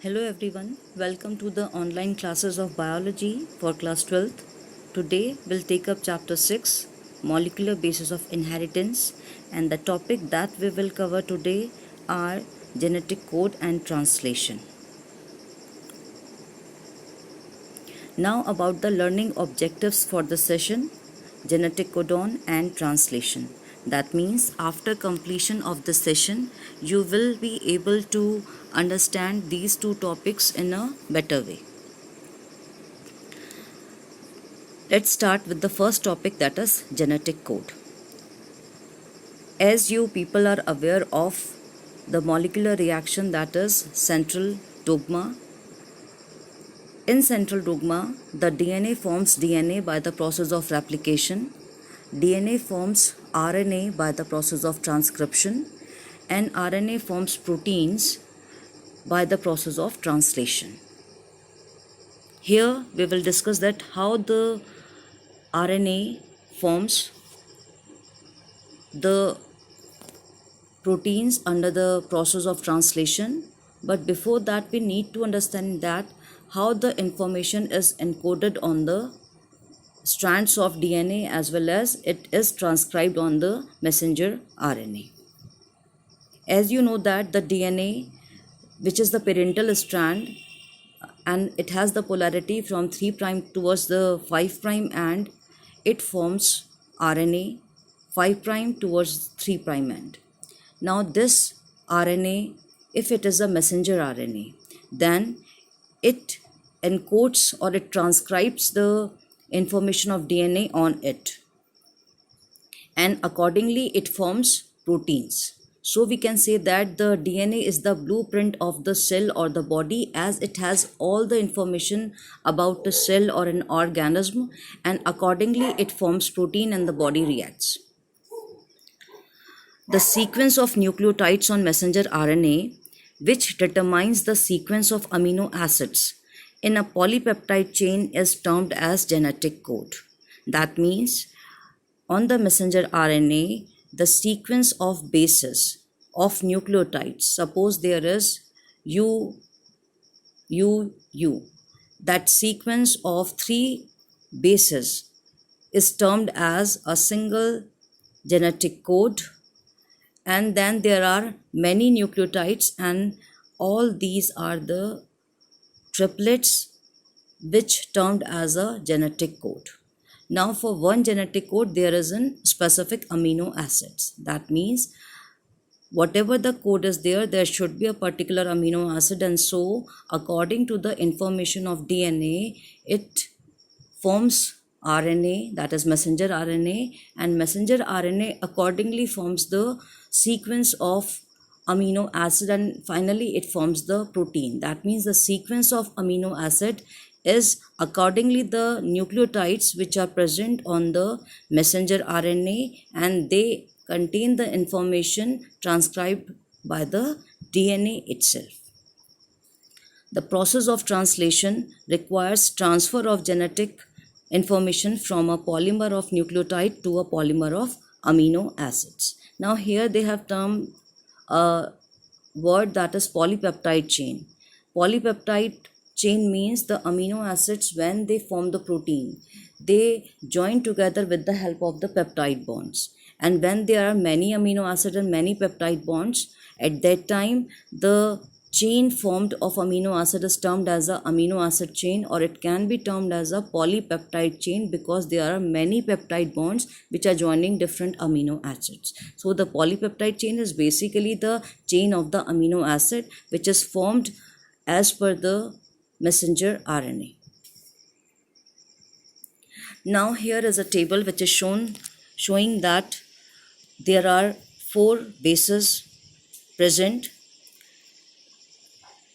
Hello everyone, welcome to the online classes of biology for class 12th. Today we'll take up chapter 6, molecular basis of inheritance, and the topic that we will cover today are genetic code and translation. Now about the learning objectives for the session, genetic codon and translation. That means after completion of the session, you will be able to understand these two topics in a better way. Let's start with the first topic, that is genetic code. As you people are aware of the molecular reaction, that is central dogma. In central dogma, the DNA forms DNA by the process of replication. DNA forms RNA by the process of transcription, and RNA forms proteins by the process of translation. Here we will discuss that how the RNA forms the proteins under the process of translation. But before that, we need to understand that how the information is encoded on the strands of DNA as well as it is transcribed on the messenger RNA. As you know that the DNA, which is the parental strand, and it has the polarity from 3' towards the 5', and it forms RNA 5' towards 3' end. Now this RNA, if it is a messenger RNA, then it encodes or it transcribes the information of DNA on it, and accordingly it forms proteins. So we can say that the DNA is the blueprint of the cell or the body, as it has all the information about the cell or an organism, and accordingly it forms protein and the body reacts. The sequence of nucleotides on messenger RNA, which determines the sequence of amino acids in a polypeptide chain, is termed as genetic code. That means on the messenger RNA, the sequence of bases of nucleotides, suppose there is U, that sequence of 3 bases is termed as a single genetic code. And then there are many nucleotides, and all these are the triplets, which termed as a genetic code. Now for one genetic code, there is a specific amino acids. That means whatever the code is there should be a particular amino acid, and so according to the information of DNA, it forms RNA, that is messenger RNA, and messenger RNA accordingly forms the sequence of amino acid, and finally it forms the protein. That means the sequence of amino acid is accordingly the nucleotides which are present on the messenger RNA, and they contain the information transcribed by the DNA itself. The process of translation requires transfer of genetic information from a polymer of nucleotide to a polymer of amino acids. Now here they have termed a word, that is polypeptide chain. Polypeptide chain means the amino acids, when they form the protein, they join together with the help of the peptide bonds. And when there are many amino acids and many peptide bonds, at that time the chain formed of amino acid is termed as a amino acid chain, or it can be termed as a polypeptide chain, because there are many peptide bonds which are joining different amino acids. So the polypeptide chain is basically the chain of the amino acid which is formed as per the messenger RNA. Now here is a table which is showing that there are 4 bases present,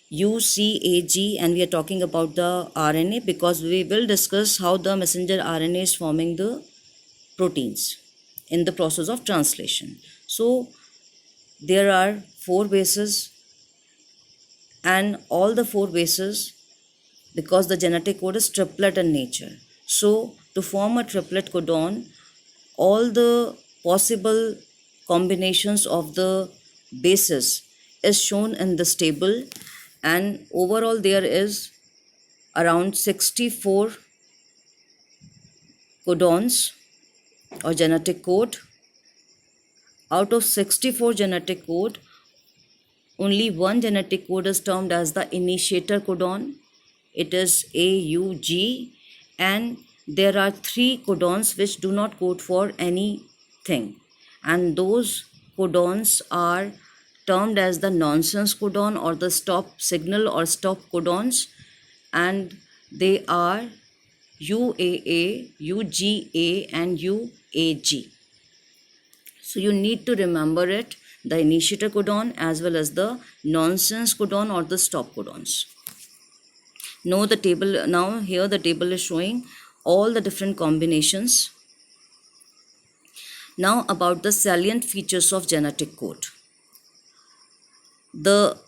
U, C, A, G, and we are talking about the RNA because we will discuss how the messenger RNA is forming the proteins in the process of translation. So there are 4 bases, and all the 4 bases, because the genetic code is triplet in nature, so to form a triplet codon, all the possible combinations of the bases is shown in this table, and overall there is around 64 codons or genetic code. Out of 64 genetic code, only one genetic code is termed as the initiator codon. It is AUG, and there are 3 codons which do not code for anything, and those codons are termed as the nonsense codon or the stop signal or stop codons, and they are UAA, UGA and UAG. So you need to remember it, the initiator codon as well as the nonsense codon or the stop codons. Now the table, now here the table is showing all the different combinations. Now about the salient features of genetic code. The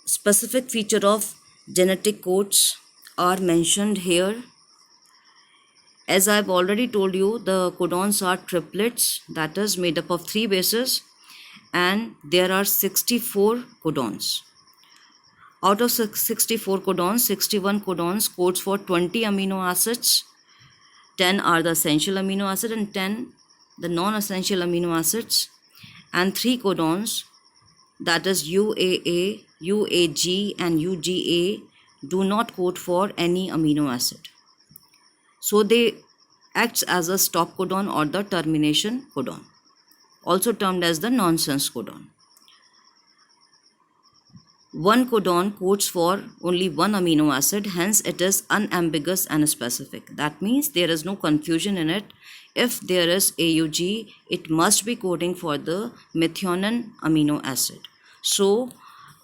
specific feature of genetic codes are mentioned here. As I've already told you, the codons are triplets, that is made up of 3 bases, and there are 64 codons. Out of 64 codons, 61 codons codes for 20 amino acids, 10 are the essential amino acid and 10 the non-essential amino acids, and 3 codons, that is UAA, UAG and UGA, do not code for any amino acid. So they acts as a stop codon or the termination codon, also termed as the nonsense codon. One codon codes for only one amino acid, hence it is unambiguous and specific. That means there is no confusion in it. If there is AUG, it must be coding for the methionine amino acid. So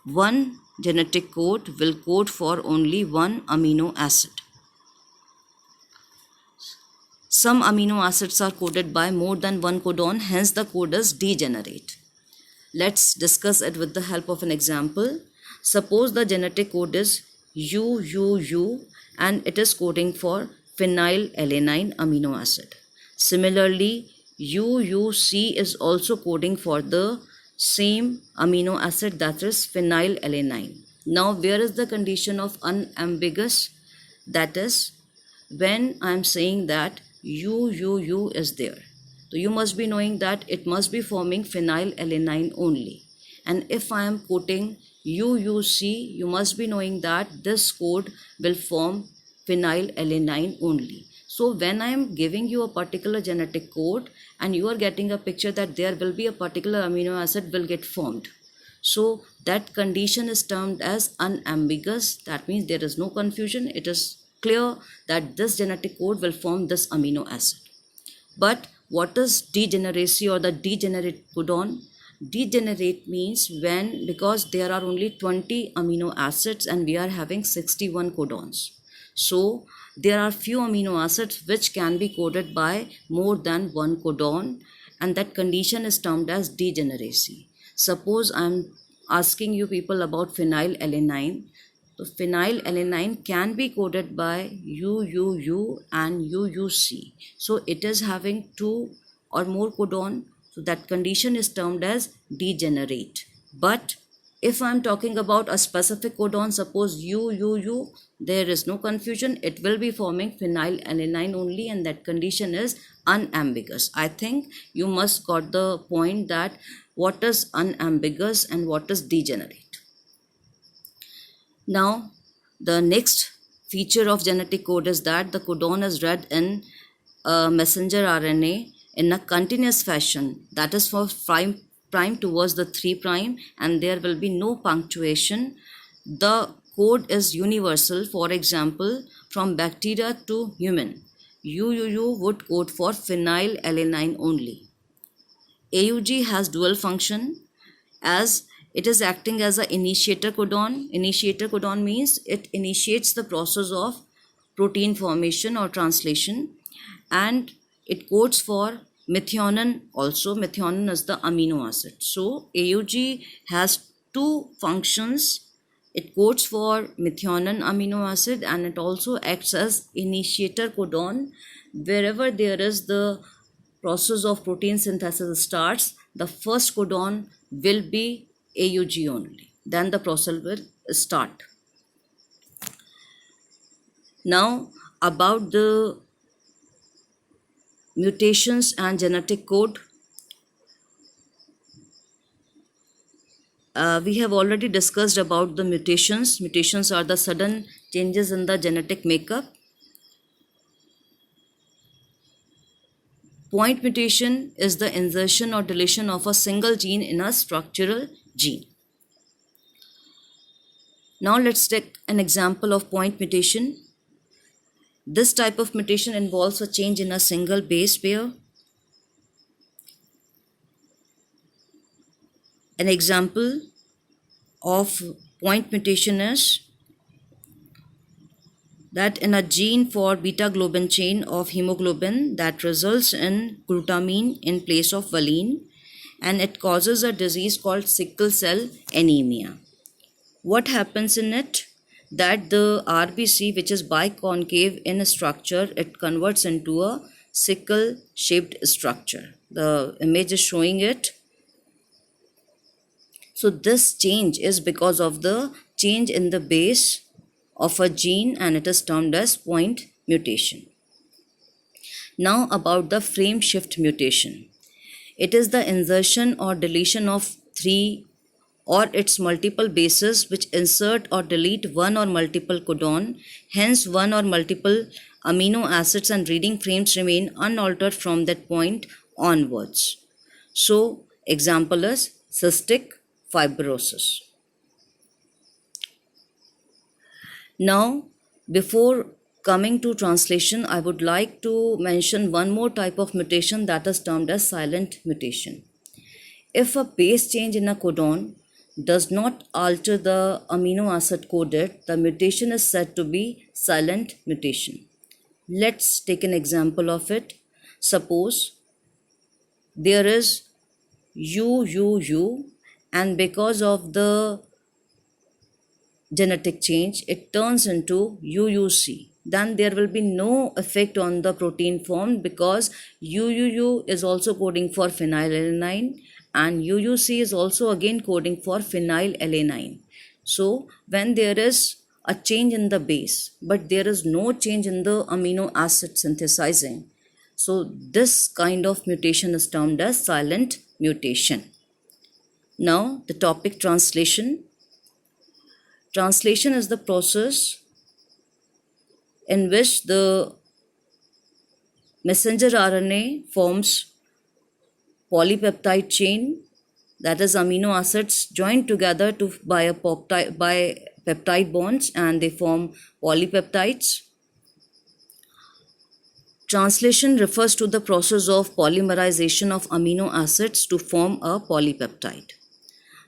one genetic code will code for only one amino acid. Some amino acids are coded by more than one codon, hence the code is degenerate. Let's discuss it with the help of an example. Suppose the genetic code is UUU and it is coding for phenylalanine amino acid. Similarly, UUC is also coding for the same amino acid, that is phenylalanine. Now, where is the condition of unambiguous? That is, when I am saying that UUU is there, so you must be knowing that it must be forming phenylalanine only. And if I am quoting UUC, you must be knowing that this code will form phenylalanine only. So when I am giving you a particular genetic code and you are getting a picture that there will be a particular amino acid will get formed, so that condition is termed as unambiguous. That means there is no confusion. It is clear that this genetic code will form this amino acid. But what is degeneracy or the degenerate codon? Degenerate means when, because there are only 20 amino acids and we are having 61 codons. So there are few amino acids which can be coded by more than one codon, and that condition is termed as degeneracy. Suppose I am asking you people about phenylalanine. So phenylalanine can be coded by UUU and UUC. So it is having 2 or more codon. So that condition is termed as degenerate. But if I am talking about a specific codon, suppose UUU, there is no confusion. It will be forming phenylalanine only, and that condition is unambiguous. I think you must got the point that what is unambiguous and what is degenerate. Now, the next feature of genetic code is that the codon is read in a messenger RNA in a continuous fashion, that is for prime towards the 3', and there will be no punctuation. The code is universal. For example, from bacteria to human, UUU would code for phenylalanine only. AUG has dual function as it is acting as an initiator codon. Initiator codon means it initiates the process of protein formation or translation, and it codes for methionine also. Methionine is the amino acid. So AUG has 2 functions. It codes for methionine amino acid and it also acts as initiator codon. Wherever there is the process of protein synthesis starts, the first codon will be AUG only. then the process will start. Now, about the mutations and genetic code, we have already discussed about the mutations. Mutations are the sudden changes in the genetic makeup. Point mutation is the insertion or deletion of a single gene in a structural gene. Now let's take an example of point mutation. This type of mutation involves a change in a single base pair. An example of point mutation is that in a gene for beta globin chain of hemoglobin that results in glutamine in place of valine, and it causes a disease called sickle cell anemia. What happens in it? That the RBC, which is biconcave in structure, it converts into a sickle shaped structure. The image is showing it. So this change is because of the change in the base of a gene, and it is termed as point mutation. Now about the frame shift mutation. It is the insertion or deletion of three or its multiple bases which insert or delete one or multiple codon. Hence, one or multiple amino acids and reading frames remain unaltered from that point onwards. So, example is cystic fibrosis. Now, before coming to translation, I would like to mention one more type of mutation that is termed as silent mutation. If a base change in a codon does not alter the amino acid coded, the mutation is said to be silent mutation. Let's take an example of it. Suppose there is UUU, and because of the genetic change, it turns into UUC. Then there will be no effect on the protein formed because UUU is also coding for phenylalanine, and UUC is also again coding for phenylalanine. So when there is a change in the base but there is no change in the amino acid synthesizing, so this kind of mutation is termed as silent mutation. Now the topic translation. Translation is the process in which the messenger RNA forms polypeptide chain, that is amino acids joined together by peptide bonds, and they form polypeptides. Translation refers to the process of polymerization of amino acids to form a polypeptide.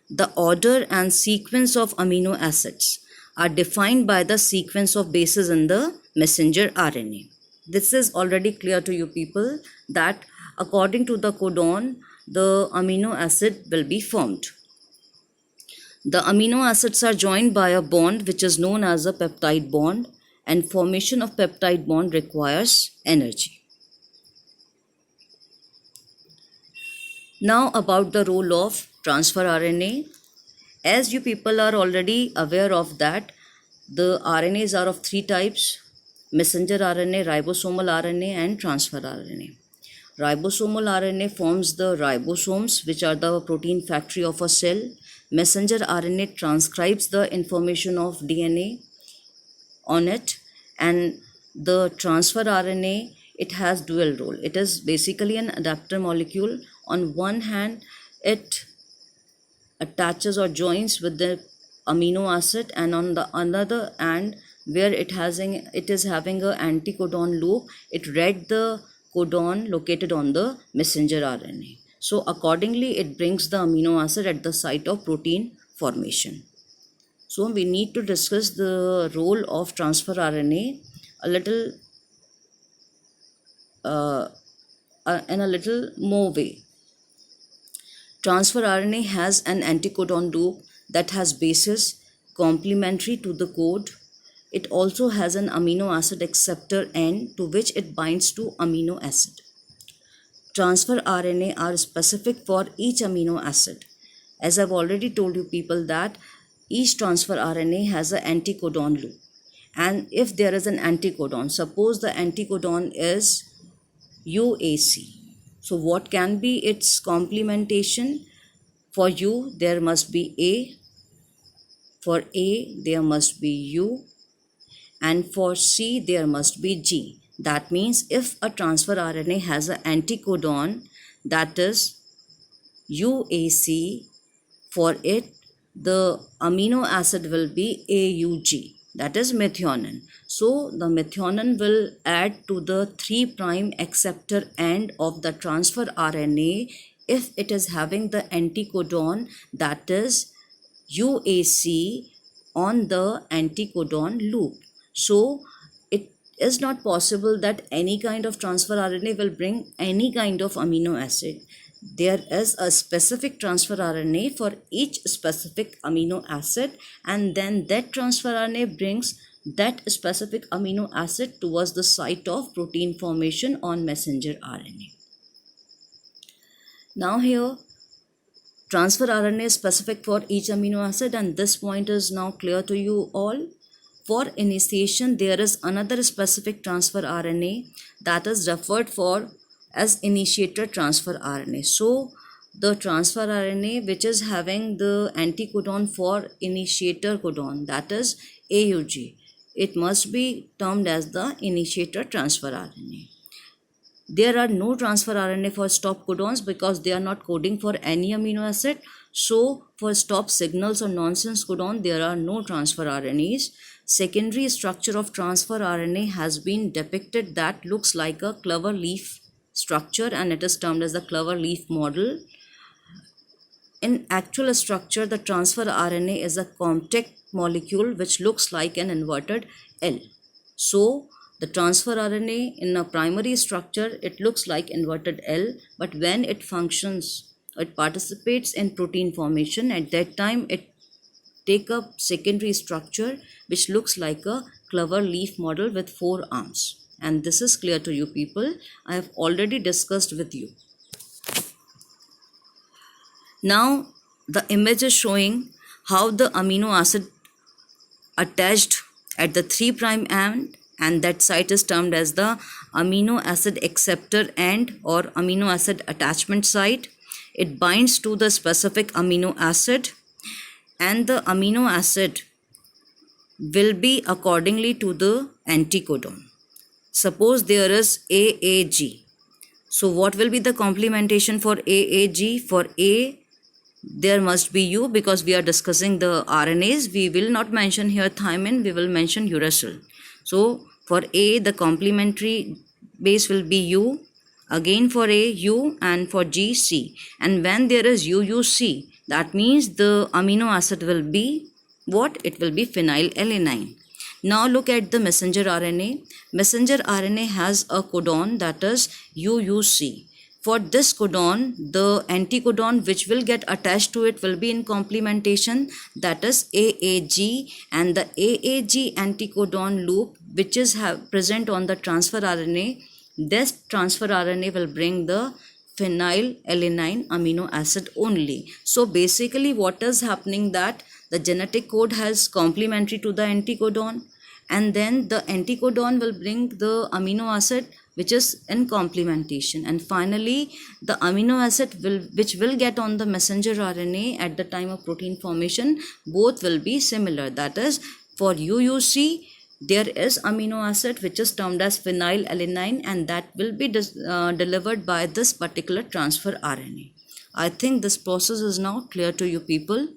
The order and sequence of amino acids are defined by the sequence of bases in the messenger RNA. This is already clear to you people that according to the codon, the amino acid will be formed. The amino acids are joined by a bond which is known as a peptide bond, and formation of peptide bond requires energy. Now about the role of transfer RNA. As you people are already aware of that, the RNAs are of three types: messenger RNA, ribosomal RNA, and transfer RNA. Ribosomal RNA forms the ribosomes, which are the protein factory of a cell. Messenger RNA transcribes the information of DNA on it, and the transfer RNA, it has dual role. It is basically an adapter molecule. On one hand, it attaches or joins with the amino acid, and on the another hand, where it is having a anticodon loop, it read the codon located on the messenger RNA. So accordingly, it brings the amino acid at the site of protein formation. So we need to discuss the role of transfer RNA a little in a little more way. Transfer RNA has an anticodon loop that has bases complementary to the code. It also has an amino acid acceptor end to which it binds to amino acid. Transfer RNA are specific for each amino acid. As I've already told you people that each transfer RNA has an anticodon loop. And if there is an anticodon, suppose the anticodon is UAC. So what can be its complementation? For U, there must be A. For A, there must be U. And for C, there must be G. That means if a transfer RNA has an anticodon, that is UAC, for it, the amino acid will be AUG, that is methionine. So the methionine will add to the 3' acceptor end of the transfer RNA if it is having the anticodon, that is UAC, on the anticodon loop. So it is not possible that any kind of transfer RNA will bring any kind of amino acid. There is a specific transfer RNA for each specific amino acid, and then that transfer RNA brings that specific amino acid towards the site of protein formation on messenger RNA. Now here, transfer RNA is specific for each amino acid, and this point is now clear to you all. For initiation, there is another specific transfer RNA that is referred for as initiator transfer RNA. So the transfer RNA which is having the anticodon for initiator codon, that is AUG, it must be termed as the initiator transfer RNA. There are no transfer RNA for stop codons because they are not coding for any amino acid. So for stop signals or nonsense codon, there are no transfer RNAs. Secondary structure of transfer RNA has been depicted that looks like a clover leaf structure, and it is termed as the clover leaf model. In actual structure, the transfer RNA is a compact molecule which looks like an inverted L. So the transfer RNA in a primary structure, it looks like inverted L, but when it functions, it participates in protein formation. At that time, it take up secondary structure which looks like a clover leaf model with 4 arms. And this is clear to you people. I have already discussed with you. Now the image is showing how the amino acid attached at the 3' end, and that site is termed as the amino acid acceptor end or amino acid attachment site. It binds to the specific amino acid, and the amino acid will be accordingly to the anticodon. Suppose there is AAG. So what will be the complementation for AAG? For A, there must be U, because we are discussing the RNAs. We will not mention here thymine, we will mention uracil. So for A, the complementary base will be U. Again for A, U, and for G, C. And when there is UUC, that means the amino acid will be what? It will be phenylalanine. Now look at the messenger RNA. Messenger RNA has a codon, that is UUC. For this codon, the anticodon which will get attached to it will be in complementation, that is AAG, and the AAG anticodon loop which is present on the transfer RNA, this transfer RNA will bring the phenylalanine amino acid only. So basically what is happening, that the genetic code has complementary to the anticodon, and then the anticodon will bring the amino acid which is in complementation, and finally the amino acid which will get on the messenger RNA at the time of protein formation, both will be similar. That is, for UUC there is amino acid which is termed as phenylalanine, and that will be delivered by this particular transfer RNA. I think this process is now clear to you people.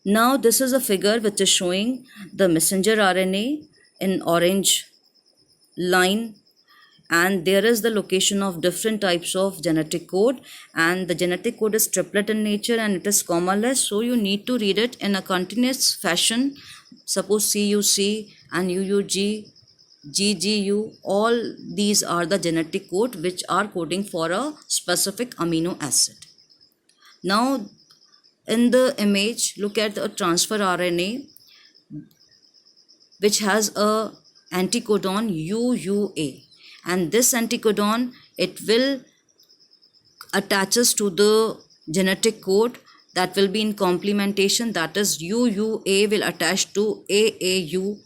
Now this is a figure which is showing the messenger RNA in orange line, and there is the location of different types of genetic code, and the genetic code is triplet in nature and it is commaless, so you need to read it in a continuous fashion. Suppose CUC and UUG, GGU, all these are the genetic code which are coding for a specific amino acid. Now in the image, look at a transfer RNA which has a anticodon UUA, and this anticodon, it will attaches to the genetic code that will be in complementation, that is UUA will attach to AAU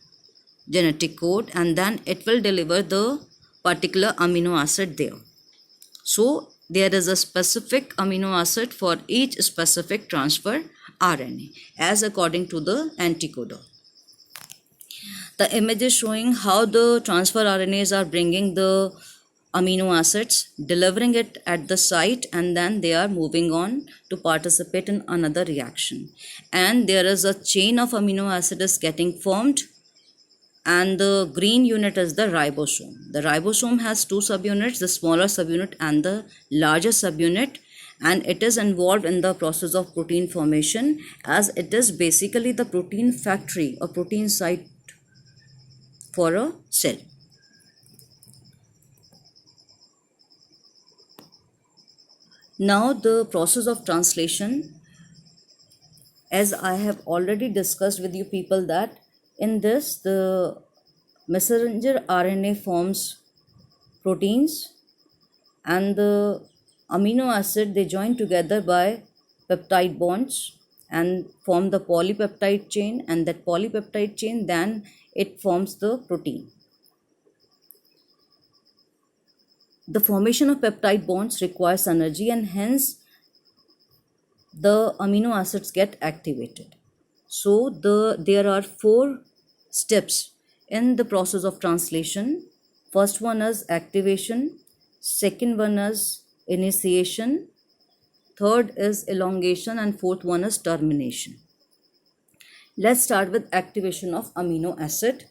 genetic code, and then it will deliver the particular amino acid there. So there is a specific amino acid for each specific transfer RNA as according to the anticoder. The image is showing how the transfer RNAs are bringing the amino acids, delivering it at the site, and then they are moving on to participate in another reaction. And there is a chain of amino acids getting formed, and the green unit is the ribosome. The ribosome has two subunits, the smaller subunit and the larger subunit, and it is involved in the process of protein formation, as it is basically the protein factory or protein site for a cell. Now the process of translation, as I have already discussed with you people, that in this the messenger RNA forms proteins, and the amino acid, they join together by peptide bonds and form the polypeptide chain, and that polypeptide chain then it forms the protein. The formation of peptide bonds requires energy, and hence the amino acids get activated. So there are 4 steps in the process of translation. First one is activation, second one is initiation, third is elongation, and fourth one is termination. Let's start with activation of amino acid.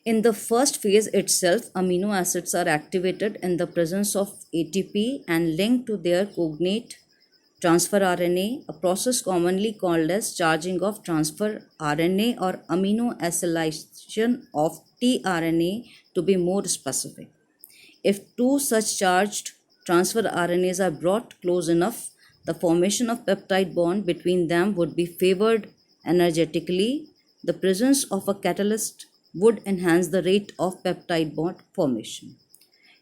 In the first phase itself, amino acids are activated in the presence of ATP and linked to their cognate transfer RNA, a process commonly called as charging of transfer RNA or amino acylation of tRNA to be more specific. If 2 such charged transfer RNAs are brought close enough, the formation of peptide bond between them would be favored energetically. The presence of a catalyst would enhance the rate of peptide bond formation.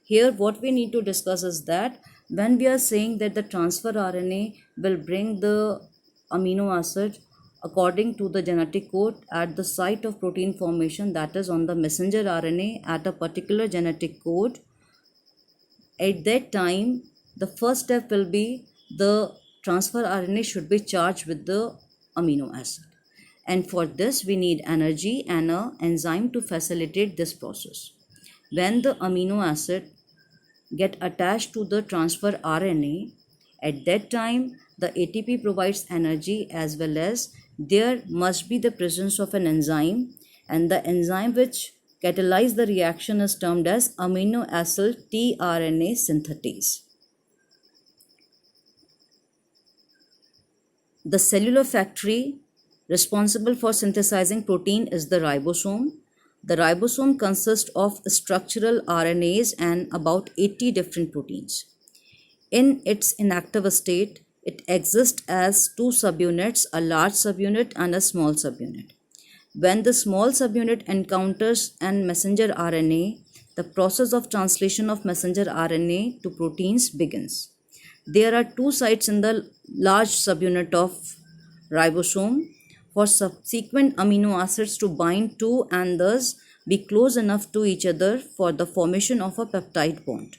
Here what we need to discuss is that when we are saying that the transfer RNA will bring the amino acid according to the genetic code at the site of protein formation, that is on the messenger RNA at a particular genetic code, at that time the first step will be the transfer RNA should be charged with the amino acid, and for this we need energy and an enzyme to facilitate this process. When the amino acid get attached to the transfer RNA, at that time the ATP provides energy, as well as there must be the presence of an enzyme, and the enzyme which catalyze the reaction is termed as amino acyl tRNA synthetase. The cellular factory responsible for synthesizing protein is the ribosome. The ribosome consists of structural RNAs and about 80 different proteins. In its inactive state, it exists as 2 subunits, a large subunit and a small subunit. When the small subunit encounters an messenger RNA, the process of translation of messenger RNA to proteins begins. There are 2 sites in the large subunit of ribosome for subsequent amino acids to bind to and thus be close enough to each other for the formation of a peptide bond.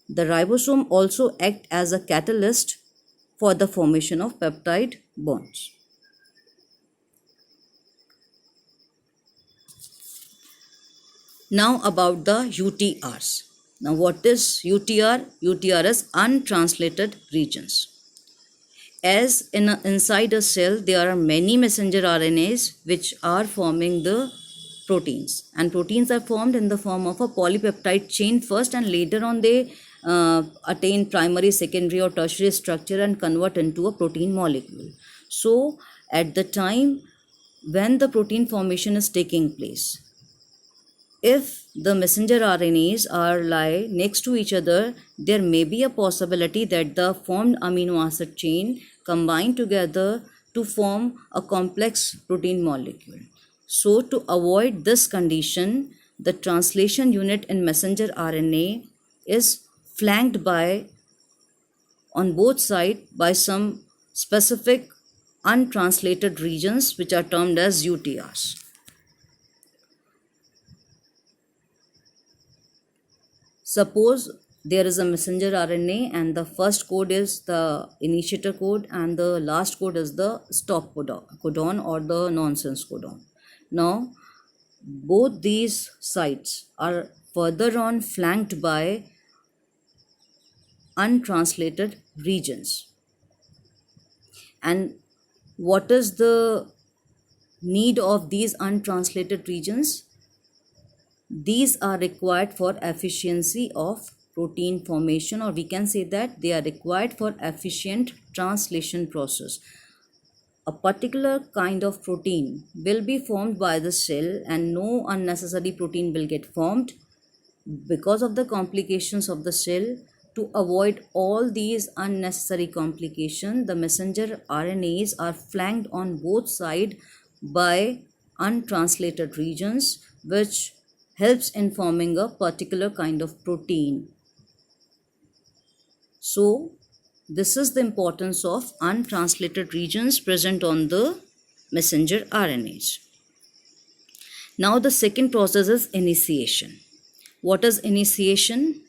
The ribosome also acts as a catalyst for the formation of peptide bonds. Now about the UTRs. Now what is UTR? UTR is untranslated regions. As inside a cell there are many messenger RNAs which are forming the proteins, and proteins are formed in the form of a polypeptide chain first, and later on they attain primary, secondary or tertiary structure and convert into a protein molecule. So at the time when the protein formation is taking place, if the messenger RNAs are lie next to each other, there may be a possibility that the formed amino acid chain combine together to form a complex protein molecule. So to avoid this condition, the translation unit in messenger RNA is flanked by on both sides by some specific untranslated regions which are termed as UTRs. Suppose there is a messenger RNA and the first code is the initiator code and the last code is the stop codon or the nonsense codon. Now, both these sites are further on flanked by untranslated regions. And what is the need of these untranslated regions? These are required for efficiency of protein formation, or we can say that they are required for efficient translation process. A particular kind of protein will be formed by the cell and no unnecessary protein will get formed because of the complications of the cell. To avoid all these unnecessary complications, the messenger RNAs are flanked on both sides by untranslated regions, which helps in forming a particular kind of protein. So, this is the importance of untranslated regions present on the messenger RNAs. Now, the second process is initiation. What is initiation?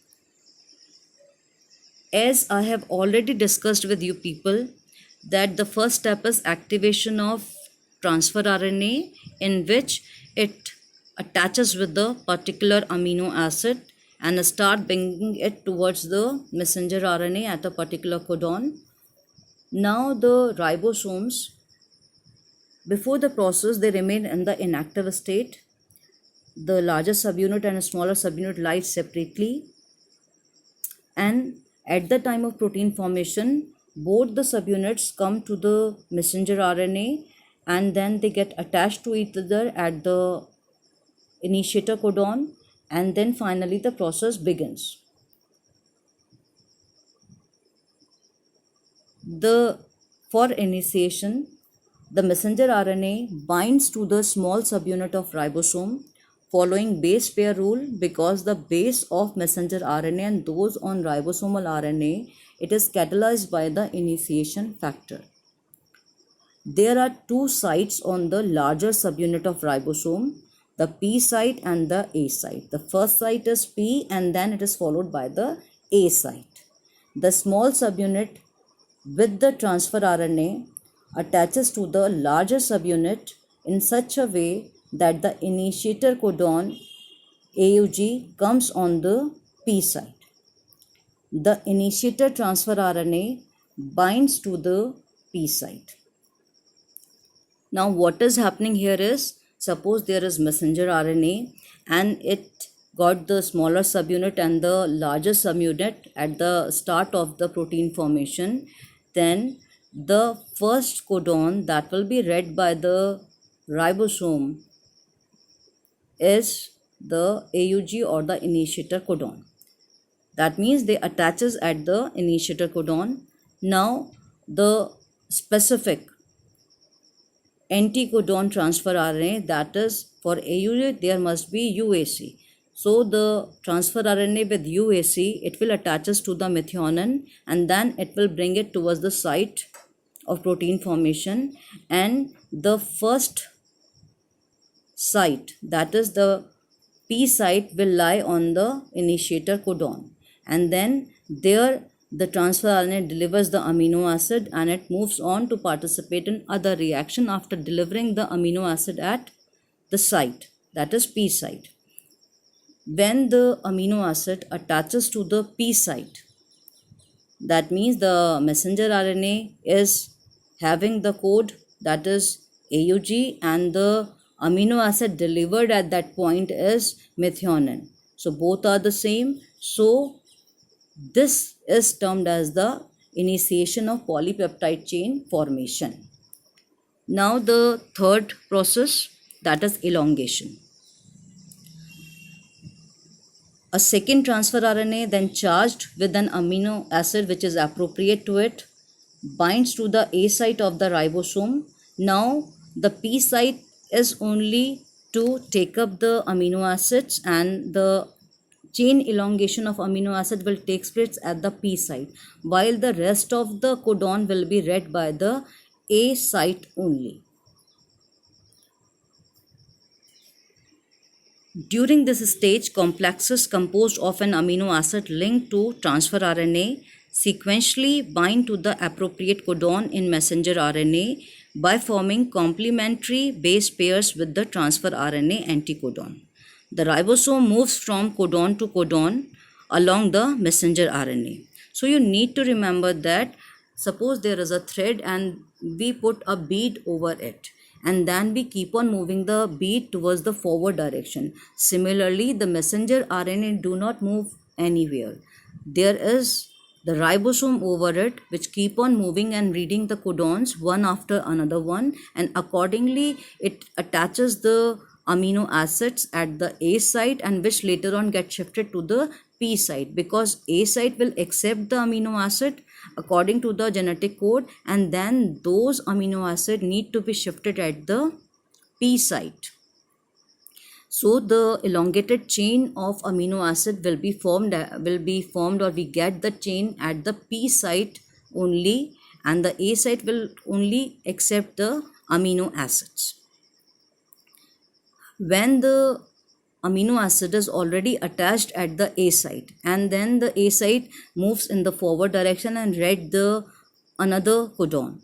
As I have already discussed with you people, that the first step is activation of transfer RNA, in which it attaches with the particular amino acid and start bringing it towards the messenger RNA at a particular codon. Now the ribosomes, before the process, they remain in the inactive state. The larger subunit and a smaller subunit lie separately, and at the time of protein formation, both the subunits come to the messenger RNA and then they get attached to each other at the initiator codon, and then finally the process begins. For initiation, the messenger RNA binds to the small subunit of ribosome following base pair rule, because the base of messenger RNA and those on ribosomal RNA, it is catalyzed by the initiation factor. There are two sites on the larger subunit of ribosome, the P site and the A site. The first site is P and then it is followed by the A site. The small subunit with the transfer RNA attaches to the larger subunit in such a way that the initiator codon AUG comes on the P site. The initiator transfer RNA binds to the P site. Now what is happening here is, suppose there is messenger RNA and it got the smaller subunit and the larger subunit at the start of the protein formation, then the first codon that will be read by the ribosome is the AUG or the initiator codon. That means they attaches at the initiator codon. Now the specific anticodon transfer RNA, that is for AUG there must be UAC. So the transfer RNA with UAC, it will attaches to the methionine and then it will bring it towards the site of protein formation, and the first site, that is the P site, will lie on the initiator codon, and then there the transfer RNA delivers the amino acid and it moves on to participate in other reaction after delivering the amino acid at the site, that is P site. When the amino acid attaches to the P site, that means the messenger RNA is having the code, that is AUG, and the amino acid delivered at that point is methionine. So both are the same. So this is termed as the initiation of polypeptide chain formation. Now the third process, that is elongation. A second transfer RNA, then charged with an amino acid which is appropriate to it, binds to the A site of the ribosome. Now the P site is only to take up the amino acids and the chain elongation of amino acid will take place at the P site, while the rest of the codon will be read by the A site only. During this stage, complexes composed of an amino acid linked to transfer RNA sequentially bind to the appropriate codon in messenger RNA by forming complementary base pairs with the transfer RNA anticodon. The ribosome moves from codon to codon along the messenger RNA. So you need to remember that suppose there is a thread and we put a bead over it, and then we keep on moving the bead towards the forward direction. Similarly, the messenger RNA do not move anywhere. There is the ribosome over it which keep on moving and reading the codons one after another one, and accordingly it attaches the amino acids at the A site, and which later on get shifted to the P site, because A site will accept the amino acid according to the genetic code, and then those amino acids need to be shifted at the P site. So the elongated chain of amino acid will be formed or we get the chain at the P site only, and the A site will only accept the amino acids. When the amino acid is already attached at the A site, and then the A site moves in the forward direction and read the another codon,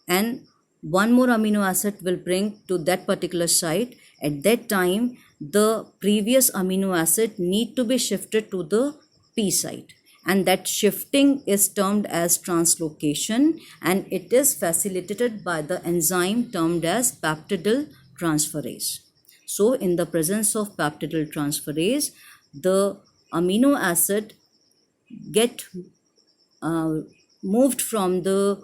and one more amino acid will bring to that particular site. At that time, the previous amino acid need to be shifted to the P site, and that shifting is termed as translocation, and it is facilitated by the enzyme termed as peptidyl transferase. So in the presence of peptidyl transferase, the amino acid get moved from the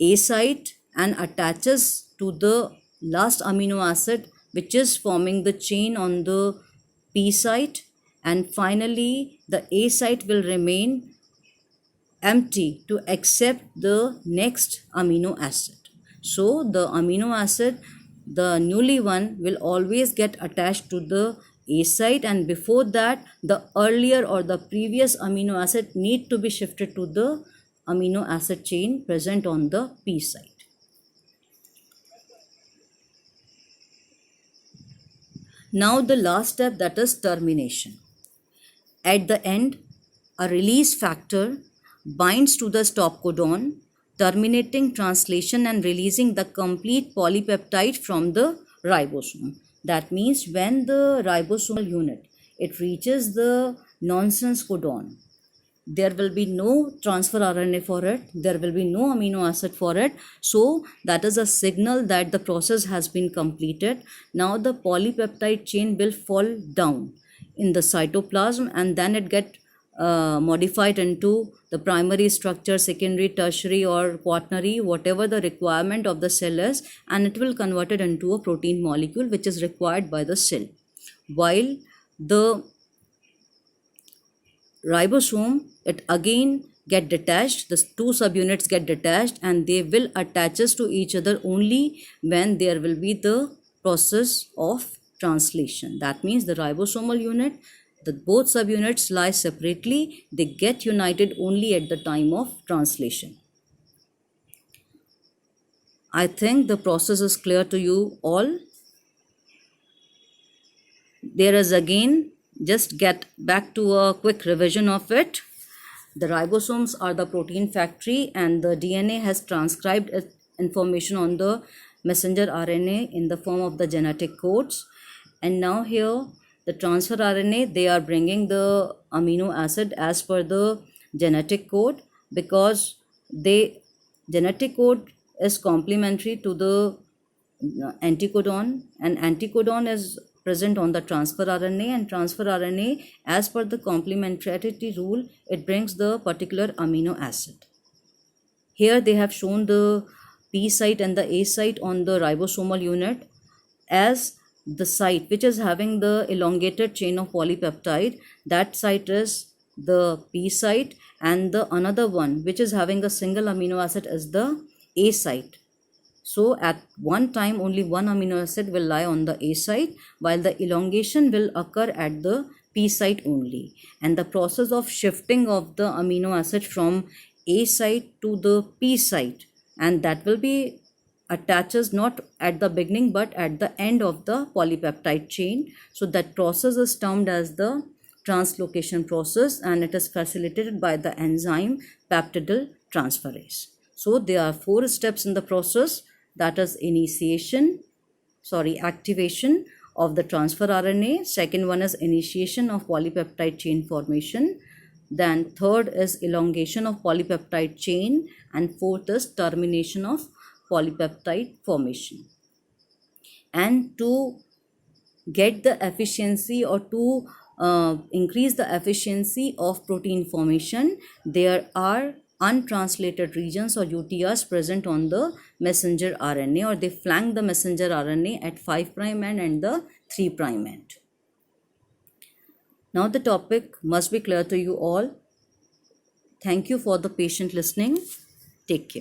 A site and attaches to the last amino acid which is forming the chain on the P site, and finally the A site will remain empty to accept the next amino acid. So the amino acid, the newly one, will always get attached to the A site, and before that the earlier or the previous amino acid need to be shifted to the amino acid chain present on the P site. Now the last step, that is termination. At the end, a release factor binds to the stop codon, terminating translation and releasing the complete polypeptide from the ribosome. That means when the ribosomal unit, it reaches the nonsense codon, there will be no transfer RNA for it, there will be no amino acid for it. So that is a signal that the process has been completed. Now the polypeptide chain will fall down in the cytoplasm, and then it get modified into the primary structure, secondary, tertiary or quaternary, whatever the requirement of the cell is, and it will convert it into a protein molecule which is required by the cell. While the ribosome, it again get detached, the two subunits get detached, and they will attaches to each other only when there will be the process of translation. That means the ribosomal unit, the both subunits lie separately, they get united only at the time of translation. I think the process is clear to you all. There is again, just get back to a quick revision of it. The ribosomes are the protein factory, and the DNA has transcribed information on the messenger RNA in the form of the genetic codes. And now here the transfer RNA, they are bringing the amino acid as per the genetic code, because the genetic code is complementary to the anticodon, and anticodon is present on the transfer RNA, and transfer RNA, as per the complementarity rule, it brings the particular amino acid. Here they have shown the P site and the A site on the ribosomal unit as the site which is having the elongated chain of polypeptide. That site is the P site, and the another one which is having a single amino acid is the A site. So at one time only one amino acid will lie on the A site, while the elongation will occur at the P site only. And the process of shifting of the amino acid from A site to the P site, and that will be attaches not at the beginning but at the end of the polypeptide chain. So that process is termed as the translocation process, and it is facilitated by the enzyme peptidyl transferase. So there are 4 steps in the process, that is activation of the transfer RNA. Second one is initiation of polypeptide chain formation. Then third is elongation of polypeptide chain, and fourth is termination of polypeptide formation. And to get the efficiency, or to increase the efficiency of protein formation, there are untranslated regions or UTRs present on the messenger RNA, or they flank the messenger RNA at 5' end and the 3' end. Now the topic must be clear to you all. Thank you for the patient listening. Take care.